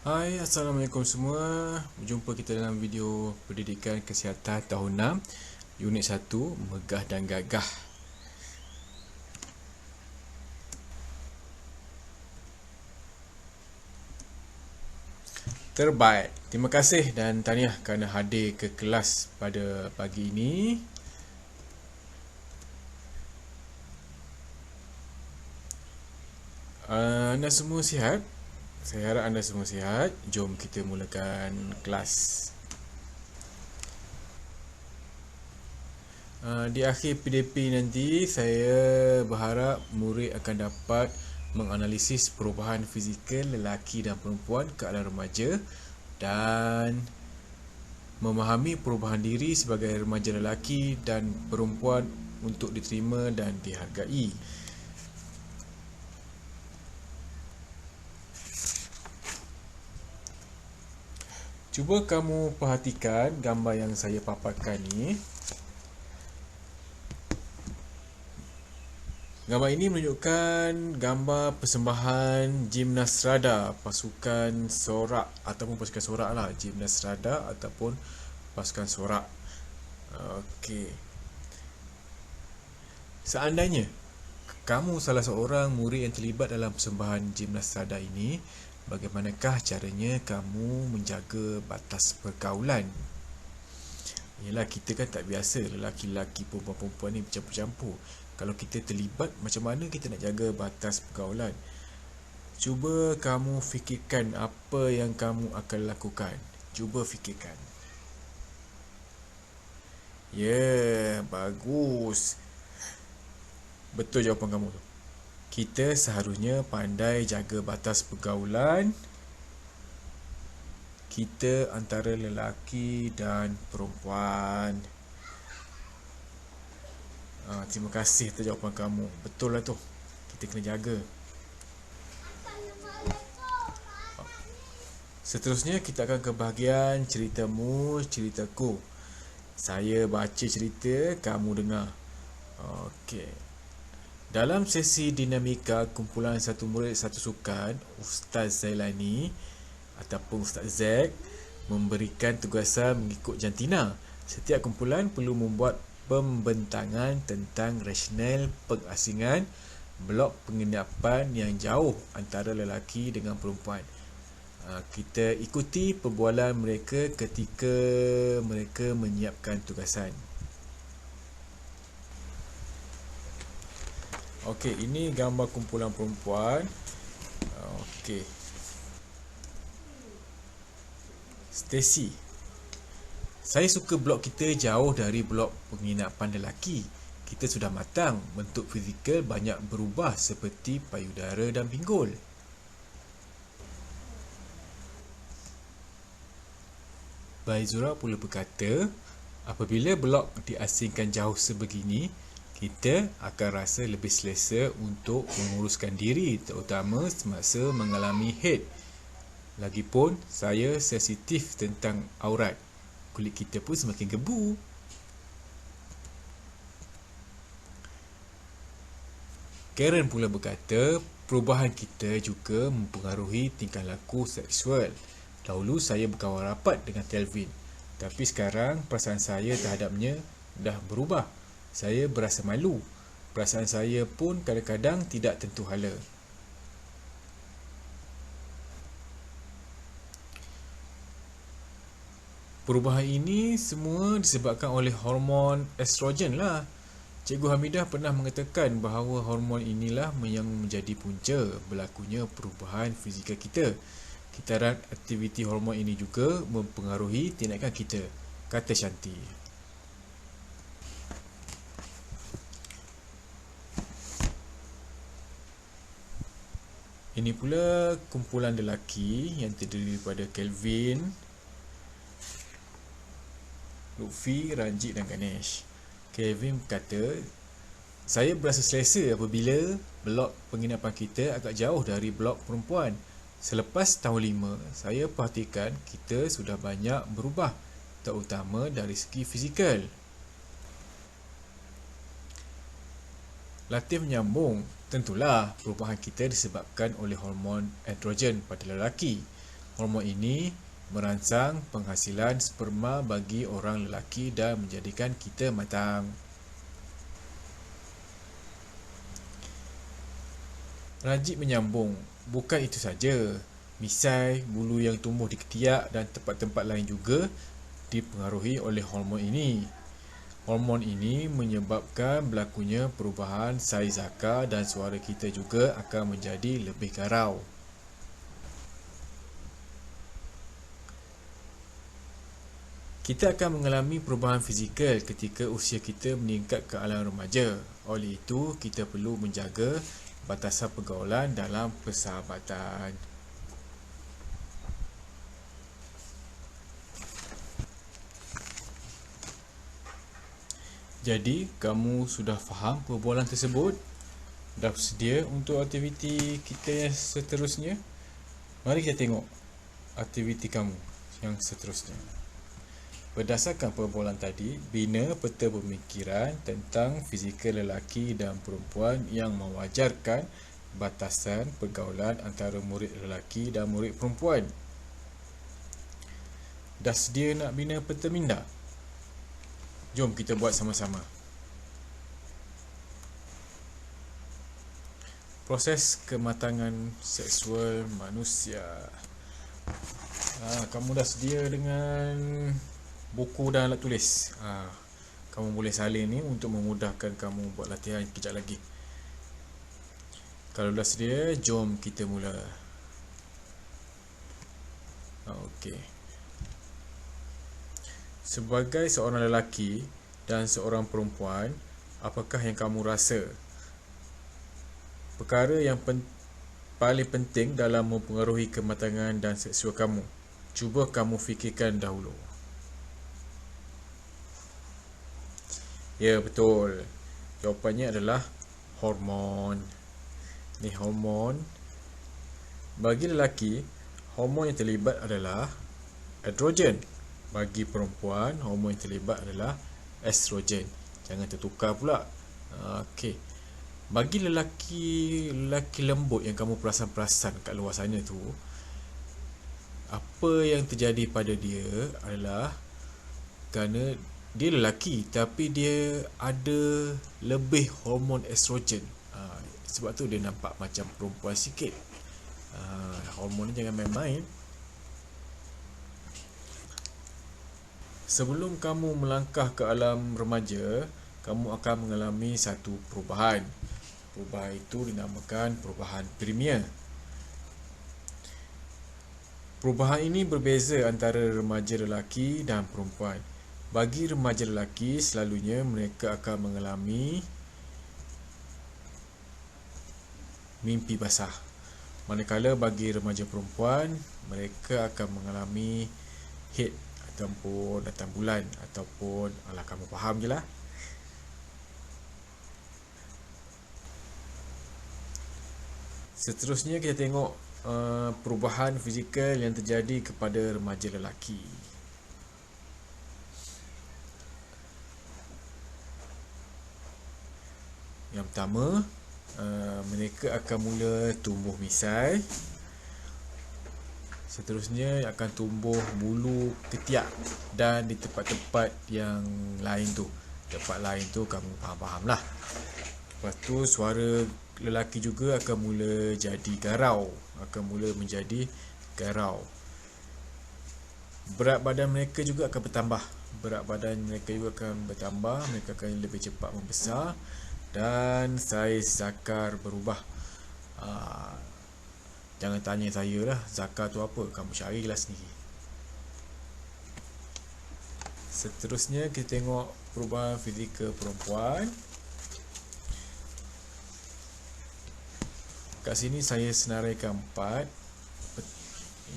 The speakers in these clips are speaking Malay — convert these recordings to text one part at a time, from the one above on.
Hai, Assalamualaikum semua. Jumpa kita dalam video pendidikan kesihatan tahun 6, unit 1, Megah dan Gagah. Terbaik. Terima kasih dan tahniah kerana hadir ke kelas pada pagi ini. Anda semua sihat? Saya harap anda semua sihat. Jom kita mulakan kelas. Di akhir PDP nanti, saya berharap murid akan dapat menganalisis perubahan fizikal lelaki dan perempuan ke alam remaja dan memahami perubahan diri sebagai remaja lelaki dan perempuan untuk diterima dan dihargai. Cuba kamu perhatikan gambar yang saya paparkan ni. Gambar ini menunjukkan gambar persembahan Gimnas Rada, pasukan sorak ataupun pasukan sorak lah, Gimnas Rada ataupun pasukan sorak. Okey. Seandainya kamu salah seorang murid yang terlibat dalam persembahan Gimnas Rada ini, bagaimanakah caranya kamu menjaga batas pergaulan? Yelah, kita kan tak biasa lelaki-lelaki, perempuan-perempuan ni bercampur-campur. Kalau kita terlibat, macam mana kita nak jaga batas pergaulan? Cuba kamu fikirkan apa yang kamu akan lakukan. Cuba fikirkan. Ya, bagus. Betul jawapan kamu tu. Kita seharusnya pandai jaga batas pergaulan kita antara lelaki dan perempuan. Terima kasih atas jawapan kamu. Betul lah tu. Kita kena jaga. Seterusnya kita akan ke bahagian ceritamu, ceritaku. Saya baca cerita, kamu dengar. Okey. Dalam sesi dinamika kumpulan satu murid satu sukan, Ustaz Zailani ataupun Ustaz Zack memberikan tugasan mengikut jantina. Setiap kumpulan perlu membuat pembentangan tentang rasional pengasingan blok penginapan yang jauh antara lelaki dengan perempuan. Kita ikuti perbualan mereka ketika mereka menyiapkan tugasan. Okey, ini gambar kumpulan perempuan. Okey. Stacy, saya suka blok kita jauh dari blok penginapan lelaki. Kita sudah matang, bentuk fizikal banyak berubah seperti payudara dan pinggul. Baizura pula berkata, apabila blok diasingkan jauh sebegini, kita akan rasa lebih selesa untuk menguruskan diri, terutama semasa mengalami haid. Lagipun, saya sensitif tentang aurat. Kulit kita pun semakin gebu. Karen pula berkata, perubahan kita juga mempengaruhi tingkah laku seksual. Dahulu saya berkawan rapat dengan Kelvin, tapi sekarang perasaan saya terhadapnya dah berubah. Saya berasa malu. Perasaan saya pun kadang-kadang tidak tentu hala. Perubahan ini semua disebabkan oleh hormon estrogen lah. Cikgu Hamidah pernah mengatakan bahawa hormon inilah yang menjadi punca berlakunya perubahan fizikal kita. Kitaran aktiviti hormon ini juga mempengaruhi tindakan kita, kata Shanti. Ini pula kumpulan lelaki yang terdiri daripada Kelvin, Lutfi, Ranjit dan Ganesh. Kelvin berkata, saya berasa selesa apabila blok penginapan kita agak jauh dari blok perempuan. Selepas tahun 5, saya perhatikan kita sudah banyak berubah, terutama dari segi fizikal. Latif menyambung, tentulah perubahan kita disebabkan oleh hormon androgen pada lelaki. Hormon ini merangsang penghasilan sperma bagi orang lelaki dan menjadikan kita matang. Rajik menyambung. Bukan itu saja. Misai, bulu yang tumbuh di ketiak dan tempat-tempat lain juga dipengaruhi oleh hormon ini. Hormon ini menyebabkan berlakunya perubahan saiz zakar dan suara kita juga akan menjadi lebih garau. Kita akan mengalami perubahan fizikal ketika usia kita meningkat ke alam remaja. Oleh itu, kita perlu menjaga batasan pergaulan dalam persahabatan. Jadi, kamu sudah faham perbualan tersebut? Dah bersedia untuk aktiviti kita yang seterusnya? Mari kita tengok aktiviti kamu yang seterusnya. Berdasarkan perbualan tadi, bina peta pemikiran tentang fizikal lelaki dan perempuan yang mewajarkan batasan pergaulan antara murid lelaki dan murid perempuan. Dah sedia nak bina peta minda? Jom kita buat sama-sama. Proses kematangan seksual manusia. Kamu dah sedia dengan buku dan alat tulis? Kamu boleh salin ni untuk memudahkan kamu buat latihan kejap lagi. Kalau dah sedia, jom kita mula. Okey. Sebagai seorang lelaki dan seorang perempuan, apakah yang kamu rasa? Perkara yang paling penting dalam mempengaruhi kematangan dan seksual kamu. Cuba kamu fikirkan dahulu. Ya, betul. Jawapannya adalah hormon. Ni hormon. Bagi lelaki, hormon yang terlibat adalah androgen. Bagi perempuan, hormon yang terlibat adalah estrogen. Jangan tertukar pula. Okey. Bagi lelaki lembut yang kamu perasan-perasan kat luar sana tu, apa yang terjadi pada dia adalah kerana dia lelaki tapi dia ada lebih hormon estrogen. Sebab tu dia nampak macam perempuan sikit. Hormon ni jangan main-main. Sebelum kamu melangkah ke alam remaja, kamu akan mengalami satu perubahan. Perubahan itu dinamakan perubahan premier. Perubahan ini berbeza antara remaja lelaki dan perempuan. Bagi remaja lelaki, selalunya mereka akan mengalami mimpi basah. Manakala bagi remaja perempuan, mereka akan mengalami haid ataupun datang bulan ataupun kamu faham je lah. Seterusnya kita tengok perubahan fizikal yang terjadi kepada remaja lelaki. Yang pertama, mereka akan mula tumbuh misai. Seterusnya akan tumbuh bulu ketiak dan di tempat-tempat yang lain tu. Tempat lain tu kamu faham-faham lah. Lepas tu suara lelaki juga akan mula jadi garau. Akan mula menjadi garau. Berat badan mereka juga akan bertambah. Berat badan mereka juga akan bertambah. Mereka akan lebih cepat membesar. Dan saiz zakar berubah. Jangan tanya saya lah, zakar tu apa, kamu carilah sendiri. Seterusnya kita tengok perubahan fizikal perempuan. Kat sini saya senaraikan 4.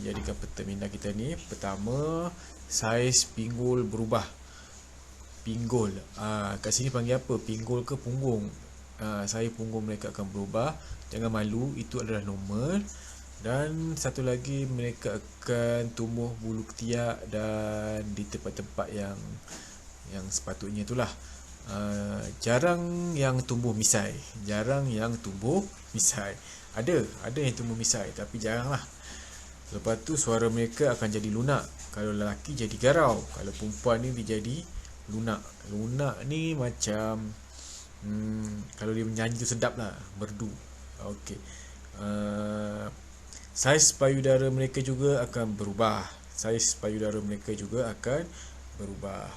Jadikan peta minda kita ni. Pertama, saiz pinggul berubah. Pinggul, kat sini panggil apa? Pinggul ke punggung? Saiz punggung mereka akan berubah. Jangan malu, itu adalah normal. Dan satu lagi, mereka akan tumbuh bulu ketiak dan di tempat-tempat yang sepatutnya itulah. Jarang yang tumbuh misai. Jarang yang tumbuh misai. Ada yang tumbuh misai tapi jarang lah. Lepas tu suara mereka akan jadi lunak. Kalau lelaki jadi garau, kalau perempuan ni dia jadi lunak. Lunak ni macam kalau dia menyanyi tu sedap lah, merdu. Okey. Saiz payudara mereka juga akan berubah. Saiz payudara mereka juga akan berubah.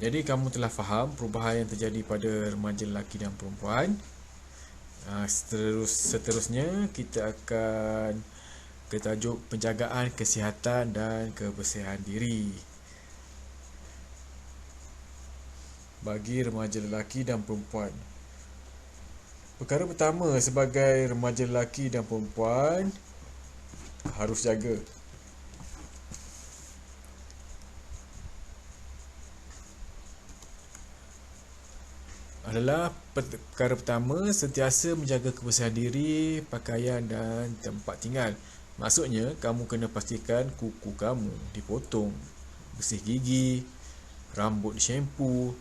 Jadi kamu telah faham perubahan yang terjadi pada remaja lelaki dan perempuan. Seterusnya kita akan ke tajuk penjagaan kesihatan dan kebersihan diri bagi remaja lelaki dan perempuan. Perkara pertama sebagai remaja lelaki dan perempuan harus jaga adalah perkara pertama, sentiasa menjaga kebersihan diri, pakaian dan tempat tinggal. Maksudnya, kamu kena pastikan kuku kamu dipotong, bersih gigi, rambut shampoo,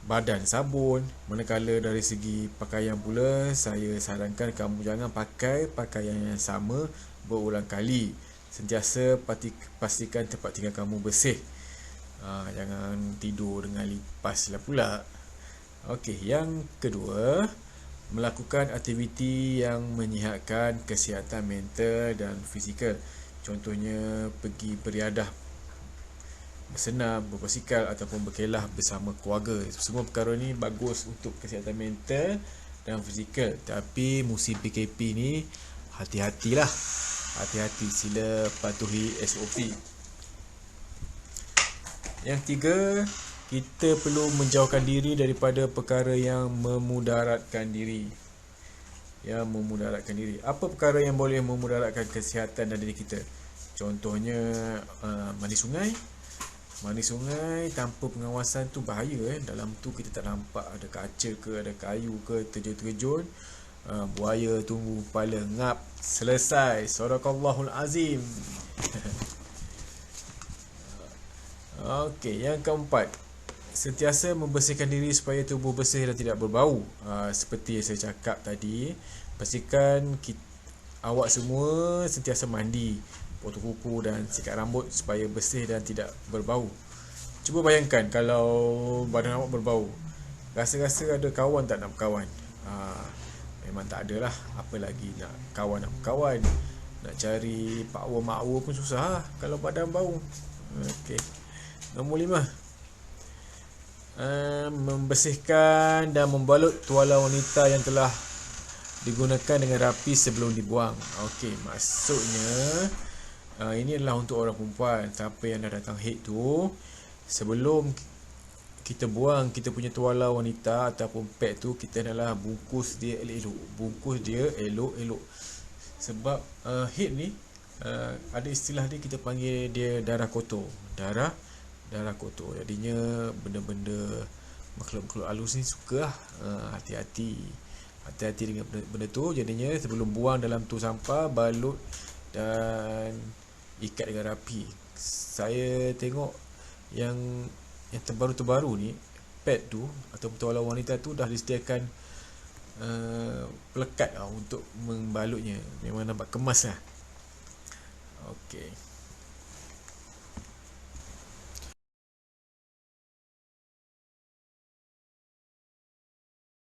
badan sabun. Manakala dari segi pakaian pula, saya sarankan kamu jangan pakai pakaian yang sama berulang kali. Sentiasa pastikan tempat tinggal kamu bersih. Jangan tidur dengan lipas lah pula. Okey, yang kedua, melakukan aktiviti yang menyihatkan kesihatan mental dan fizikal. Contohnya pergi beriadah, bersenam, berbasikal ataupun berkelah bersama keluarga. Semua perkara ni bagus untuk kesihatan mental dan fizikal. Tapi musim PKP ni hati-hatilah. Hati-hati, sila patuhi SOP. Yang tiga, kita perlu menjauhkan diri daripada perkara yang memudaratkan diri. Apa perkara yang boleh memudaratkan kesihatan dan diri kita? Contohnya mandi sungai. Mandi sungai tanpa pengawasan tu bahaya. Dalam tu kita tak nampak ada kaca ke, ada kayu ke, terjun-terjun. Buaya tunggu kepala, ngap, selesai. Sadaqallahul azim. Okey, yang keempat, sentiasa membersihkan diri supaya tubuh bersih dan tidak berbau. Seperti yang saya cakap tadi, pastikan awak semua sentiasa mandi, potong kuku dan sikat rambut supaya bersih dan tidak berbau. Cuba bayangkan kalau badan awak berbau, rasa-rasa ada kawan tak nak berkawan? Memang tak ada lah. Apa lagi nak kawan, nak berkawan, nak cari pakwa-makwa pun susah lah kalau badan bau. Okey. Nombor 5, membersihkan dan membalut tuala wanita yang telah digunakan dengan rapi sebelum dibuang. Okey, maksudnya ini adalah untuk orang perempuan. Siapa yang dah datang haid tu, sebelum kita buang kita punya tuala wanita ataupun pad tu, kita hendaklah bungkus dia elok-elok. Sebab haid ni ada istilah dia, kita panggil dia darah kotor. Darah kotor. Jadinya benda-benda makhluk-makhluk halus ni suka lah. Hati-hati dengan benda tu. Jadinya sebelum buang dalam tu sampah, balut dan ikat dengan rapi. Saya tengok yang terbaru-terbaru ni, pad tu atau tuala wanita tu dah disediakan pelekat lah untuk membalutnya. Memang nampak kemas lah. Okey.